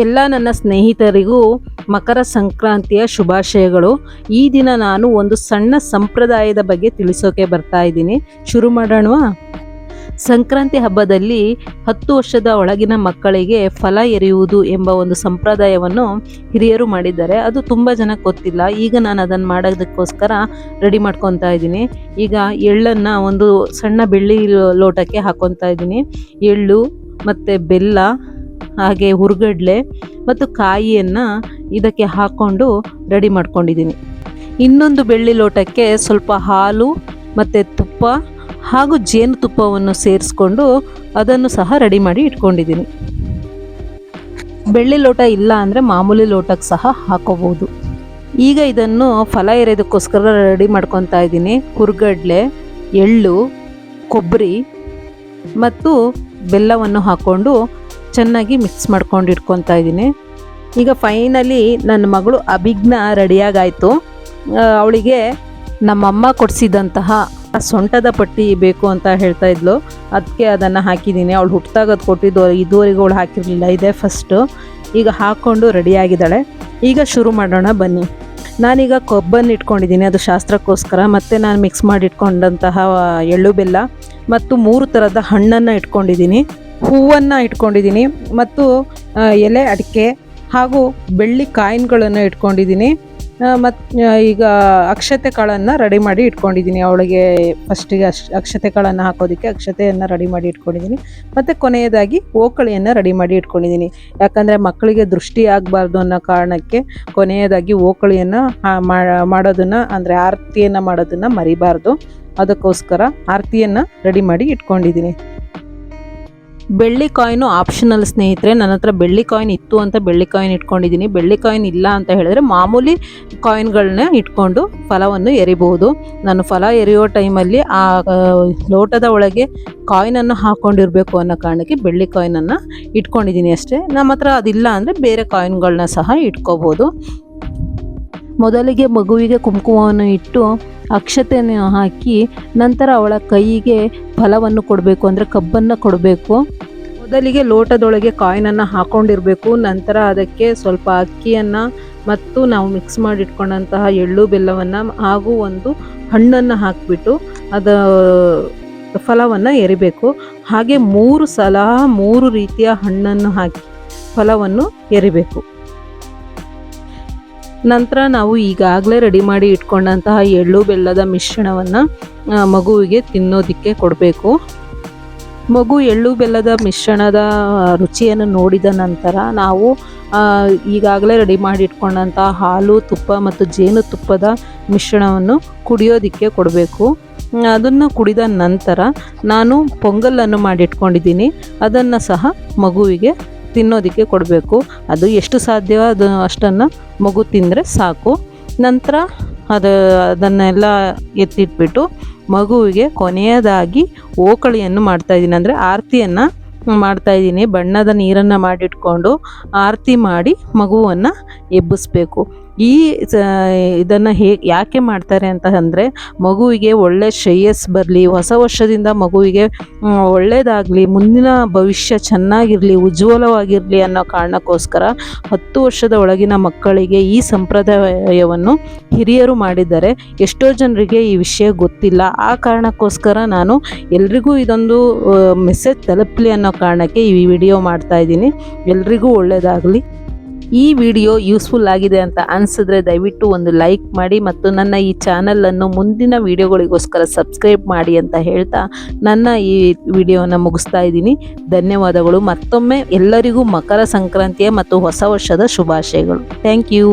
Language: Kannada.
ಎಲ್ಲ ನನ್ನ ಸ್ನೇಹಿತರಿಗೂ ಮಕರ ಸಂಕ್ರಾಂತಿಯ ಶುಭಾಶಯಗಳು. ಈ ದಿನ ನಾನು ಒಂದು ಸಣ್ಣ ಸಂಪ್ರದಾಯದ ಬಗ್ಗೆ ತಿಳಿಸೋಕೆ ಬರ್ತಾ ಇದ್ದೀನಿ. ಶುರು ಮಾಡೋಣವಾ? ಸಂಕ್ರಾಂತಿ ಹಬ್ಬದಲ್ಲಿ 10 ವರ್ಷದ ಒಳಗಿನ ಮಕ್ಕಳಿಗೆ ಫಲ ಎರೆಯುವುದು ಎಂಬ ಒಂದು ಸಂಪ್ರದಾಯವನ್ನು ಹಿರಿಯರು ಮಾಡಿದ್ದಾರೆ. ಅದು ತುಂಬ ಜನಕ್ಕೆ ಗೊತ್ತಿಲ್ಲ. ಈಗ ನಾನು ಅದನ್ನು ಮಾಡೋದಕ್ಕೋಸ್ಕರ ರೆಡಿ ಮಾಡ್ಕೊತಾ ಇದ್ದೀನಿ. ಈಗ ಎಳ್ಳನ್ನು ಒಂದು ಸಣ್ಣ ಬೆಳ್ಳಿ ಲೋಟಕ್ಕೆ ಹಾಕ್ಕೊತಾ ಇದ್ದೀನಿ. ಎಳ್ಳು ಮತ್ತು ಬೆಲ್ಲ, ಹಾಗೆ ಹುರ್ಗಡ್ಲೆ ಮತ್ತು ಕಾಯಿಯನ್ನು ಇದಕ್ಕೆ ಹಾಕ್ಕೊಂಡು ರೆಡಿ ಮಾಡ್ಕೊಂಡಿದ್ದೀನಿ. ಇನ್ನೊಂದು ಬೆಳ್ಳಿ ಲೋಟಕ್ಕೆ ಸ್ವಲ್ಪ ಹಾಲು ಮತ್ತು ತುಪ್ಪ ಹಾಗೂ ಜೇನುತುಪ್ಪವನ್ನು ಸೇರಿಸ್ಕೊಂಡು ಅದನ್ನು ಸಹ ರೆಡಿ ಮಾಡಿ ಇಟ್ಕೊಂಡಿದ್ದೀನಿ. ಬೆಳ್ಳಿ ಲೋಟ ಇಲ್ಲ ಅಂದರೆ ಮಾಮೂಲಿ ಲೋಟಕ್ಕೆ ಸಹ ಹಾಕೋಬೋದು. ಈಗ ಇದನ್ನು ಫಲ ಎರೆಯೋದಕ್ಕೋಸ್ಕರ ರೆಡಿ ಮಾಡ್ಕೊತಾ ಇದ್ದೀನಿ. ಹುರ್ಗಡ್ಲೆ, ಎಳ್ಳು, ಕೊಬ್ಬರಿ ಮತ್ತು ಬೆಲ್ಲವನ್ನು ಹಾಕ್ಕೊಂಡು ಚೆನ್ನಾಗಿ ಮಿಕ್ಸ್ ಮಾಡ್ಕೊಂಡು ಇಟ್ಕೊತಾ ಇದ್ದೀನಿ. ಈಗ ಫೈನಲಿ ನನ್ನ ಮಗಳು ಅಭಿಜ್ಞಾ ರೆಡಿಯಾಗಾಯಿತು. ಅವಳಿಗೆ ನಮ್ಮಮ್ಮ ಕೊಡಿಸಿದಂತಹ ಸೊಂಟದ ಪಟ್ಟಿ ಬೇಕು ಅಂತ ಹೇಳ್ತಾ ಇದ್ಲು. ಅದಕ್ಕೆ ಅದನ್ನು ಹಾಕಿದ್ದೀನಿ. ಅವಳು ಹುಟ್ಟಿದಾಗ ಅದು ಕೊಟ್ಟಿದ್ದು, ಇದುವರೆಗೂ ಅವಳು ಹಾಕಿರಲಿಲ್ಲ, ಇದೇ ಫಸ್ಟು. ಈಗ ಹಾಕ್ಕೊಂಡು ರೆಡಿಯಾಗಿದ್ದಾಳೆ. ಈಗ ಶುರು ಮಾಡೋಣ ಬನ್ನಿ. ನಾನೀಗ ಕೊಬ್ಬನ್ನು ಇಟ್ಕೊಂಡಿದ್ದೀನಿ, ಅದು ಶಾಸ್ತ್ರಕ್ಕೋಸ್ಕರ. ಮತ್ತು ನಾನು ಮಿಕ್ಸ್ ಮಾಡಿ ಇಟ್ಕೊಂಡಂತಹ ಎಳ್ಳು ಬೆಲ್ಲ ಮತ್ತು 3 ಥರದ ಹಣ್ಣನ್ನು ಇಟ್ಕೊಂಡಿದ್ದೀನಿ. ಹೂವನ್ನು ಇಟ್ಕೊಂಡಿದ್ದೀನಿ ಮತ್ತು ಎಲೆ ಅಡಿಕೆ ಹಾಗೂ ಬೆಳ್ಳಿ ಕಾಯಿನ್ಗಳನ್ನು ಇಟ್ಕೊಂಡಿದ್ದೀನಿ. ಮತ್ತು ಈಗ ಅಕ್ಷತೆ ಕಾಳನ್ನು ರೆಡಿ ಮಾಡಿ ಇಟ್ಕೊಂಡಿದ್ದೀನಿ. ಅವಳಿಗೆ ಫಸ್ಟಿಗೆ ಅಕ್ಷತೆ ಕಾಳನ್ನು ಹಾಕೋದಕ್ಕೆ ಅಕ್ಷತೆಯನ್ನು ರೆಡಿ ಮಾಡಿ ಇಟ್ಕೊಂಡಿದ್ದೀನಿ. ಮತ್ತು ಕೊನೆಯದಾಗಿ ಓಕಳಿಯನ್ನು ರೆಡಿ ಮಾಡಿ ಇಟ್ಕೊಂಡಿದ್ದೀನಿ. ಯಾಕಂದರೆ ಮಕ್ಕಳಿಗೆ ದೃಷ್ಟಿ ಆಗಬಾರ್ದು ಅನ್ನೋ ಕಾರಣಕ್ಕೆ ಕೊನೆಯದಾಗಿ ಓಕಳಿಯನ್ನು ಮಾಡೋದನ್ನು, ಅಂದರೆ ಆರತಿಯನ್ನು ಮಾಡೋದನ್ನು ಮರಿಬಾರ್ದು. ಅದಕ್ಕೋಸ್ಕರ ಆರತಿಯನ್ನು ರೆಡಿ ಮಾಡಿ ಇಟ್ಕೊಂಡಿದ್ದೀನಿ. ಬೆಳ್ಳಿ ಕಾಯಿನು ಆಪ್ಷನಲ್ ಸ್ನೇಹಿತರೆ. ನನ್ನ ಹತ್ರ ಬೆಳ್ಳಿ ಕಾಯಿನ್ ಇತ್ತು ಅಂತ ಬೆಳ್ಳಿ ಕಾಯಿನ್ ಇಟ್ಕೊಂಡಿದ್ದೀನಿ. ಬೆಳ್ಳಿ ಕಾಯಿನ್ ಇಲ್ಲ ಅಂತ ಹೇಳಿದ್ರೆ ಮಾಮೂಲಿ ಕಾಯಿನ್ಗಳನ್ನ ಇಟ್ಕೊಂಡು ಫಲವನ್ನು ಎರಿಬಹುದು. ನಾನು ಫಲ ಎರೆಯೋ ಟೈಮಲ್ಲಿ ಆ ಲೋಟದ ಒಳಗೆ ಕಾಯಿನನ್ನು ಹಾಕ್ಕೊಂಡಿರಬೇಕು ಅನ್ನೋ ಕಾರಣಕ್ಕೆ ಬೆಳ್ಳಿ ಕಾಯಿನನ್ನು ಇಟ್ಕೊಂಡಿದ್ದೀನಿ ಅಷ್ಟೇ. ನಮ್ಮ ಹತ್ರ ಅದಿಲ್ಲ ಅಂದರೆ ಬೇರೆ ಕಾಯಿನ್ಗಳನ್ನ ಸಹ ಇಟ್ಕೋಬೋದು. ಮೊದಲಿಗೆ ಮಗುವಿಗೆ ಕುಂಕುಮವನ್ನು ಇಟ್ಟು ಅಕ್ಷತೆಯನ್ನು ಹಾಕಿ ನಂತರ ಅವಳ ಕೈಗೆ ಫಲವನ್ನು ಕೊಡಬೇಕು, ಅಂದರೆ ಕಬ್ಬನ್ನು ಕೊಡಬೇಕು. ಮೊದಲಿಗೆ ಲೋಟದೊಳಗೆ ಕಾಯಿನನ್ನು ಹಾಕ್ಕೊಂಡಿರಬೇಕು. ನಂತರ ಅದಕ್ಕೆ ಸ್ವಲ್ಪ ಅಕ್ಕಿಯನ್ನು ಮತ್ತು ನಾವು ಮಿಕ್ಸ್ ಮಾಡಿ ಇಟ್ಕೊಂಡಂತಹ ಎಳ್ಳು ಬೆಲ್ಲವನ್ನು ಹಾಗೂ ಒಂದು ಹಣ್ಣನ್ನು ಹಾಕಿಬಿಟ್ಟು ಅದು ಫಲವನ್ನು ಎರಿಬೇಕು. ಹಾಗೆ 3 ಸಲ 3 ರೀತಿಯ ಹಣ್ಣನ್ನು ಹಾಕಿ ಫಲವನ್ನು ಎರಿಬೇಕು. ನಂತರ ನಾವು ಈಗಾಗಲೇ ರೆಡಿ ಮಾಡಿ ಇಟ್ಕೊಂಡಂತಹ ಎಳ್ಳು ಬೆಲ್ಲದ ಮಿಶ್ರಣವನ್ನು ಮಗುವಿಗೆ ತಿನ್ನೋದಕ್ಕೆ ಕೊಡಬೇಕು. ಮಗು ಎಳ್ಳು ಬೆಲ್ಲದ ಮಿಶ್ರಣದ ರುಚಿಯನ್ನು ನೋಡಿದ ನಂತರ ನಾವು ಈಗಾಗಲೇ ರೆಡಿ ಮಾಡಿ ಇಟ್ಕೊಂಡಂತಹ ಹಾಲು, ತುಪ್ಪ ಮತ್ತು ಜೇನುತುಪ್ಪದ ಮಿಶ್ರಣವನ್ನು ಕುಡಿಯೋದಕ್ಕೆ ಕೊಡಬೇಕು. ಅದನ್ನು ಕುಡಿದ ನಂತರ ನಾನು ಪೊಂಗಲನ್ನು ಮಾಡಿಟ್ಕೊಂಡಿದ್ದೀನಿ. ಅದನ್ನು ಸಹ ಮಗುವಿಗೆ ತಿನ್ನೋದಕ್ಕೆ ಕೊಡಬೇಕು. ಅದು ಎಷ್ಟು ಸಾಧ್ಯವೋ ಅದು ಅಷ್ಟನ್ನು ಮಗು ತಿಂದರೆ ಸಾಕು. ನಂತರ ಅದನ್ನೆಲ್ಲ ಎತ್ತಿಟ್ಬಿಟ್ಟು ಮಗುವಿಗೆ ಕೊನೆಯದಾಗಿ ಓಕಳಿಯನ್ನು ಮಾಡ್ತಾಯಿದ್ದೀನಿ, ಅಂದರೆ ಆರತಿಯನ್ನು ಮಾಡ್ತಾಯಿದ್ದೀನಿ. ಬಣ್ಣದ ನೀರನ್ನು ಮಾಡಿಟ್ಕೊಂಡು ಆರತಿ ಮಾಡಿ ಮಗುವನ್ನು ಎಬ್ಬಿಸ್ಬೇಕು. ಇದನ್ನು ಯಾಕೆ ಮಾಡ್ತಾರೆ ಅಂತ ಅಂದರೆ ಮಗುವಿಗೆ ಒಳ್ಳೆ ಶ್ರೇಯಸ್ಸು ಬರಲಿ, ಹೊಸ ವರ್ಷದಿಂದ ಮಗುವಿಗೆ ಒಳ್ಳೆಯದಾಗಲಿ, ಮುಂದಿನ ಭವಿಷ್ಯ ಚೆನ್ನಾಗಿರಲಿ, ಉಜ್ವಲವಾಗಿರಲಿ ಅನ್ನೋ ಕಾರಣಕ್ಕೋಸ್ಕರ 10 ವರ್ಷದ ಒಳಗಿನ ಮಕ್ಕಳಿಗೆ ಈ ಸಂಪ್ರದಾಯವನ್ನು ಹಿರಿಯರು ಮಾಡಿದ್ದಾರೆ. ಎಷ್ಟೋ ಜನರಿಗೆ ಈ ವಿಷಯ ಗೊತ್ತಿಲ್ಲ. ಆ ಕಾರಣಕ್ಕೋಸ್ಕರ ನಾನು ಎಲ್ರಿಗೂ ಇದೊಂದು ಮೆಸೇಜ್ ತಲುಪಲಿ ಅನ್ನೋ ಕಾರಣಕ್ಕೆ ಈ ವಿಡಿಯೋ ಮಾಡ್ತಾಯಿದ್ದೀನಿ. ಎಲ್ರಿಗೂ ಒಳ್ಳೆಯದಾಗಲಿ. ಈ ವಿಡಿಯೋ ಯೂಸ್ಫುಲ್ ಆಗಿದೆ ಅಂತ ಅನಿಸಿದ್ರೆ ದಯವಿಟ್ಟು ಒಂದು ಲೈಕ್ ಮಾಡಿ ಮತ್ತು ನನ್ನ ಈ ಚಾನಲನ್ನು ಮುಂದಿನ ವಿಡಿಯೋಗಳಿಗೋಸ್ಕರ ಸಬ್ಸ್ಕ್ರೈಬ್ ಮಾಡಿ ಅಂತ ಹೇಳ್ತಾ ನನ್ನ ಈ ವಿಡಿಯೋನ ಮುಗಿಸ್ತಾ ಇದ್ದೀನಿ. ಧನ್ಯವಾದಗಳು. ಮತ್ತೊಮ್ಮೆ ಎಲ್ಲರಿಗೂ ಮಕರ ಸಂಕ್ರಾಂತಿಯ ಮತ್ತು ಹೊಸ ವರ್ಷದ ಶುಭಾಶಯಗಳು. Thank you.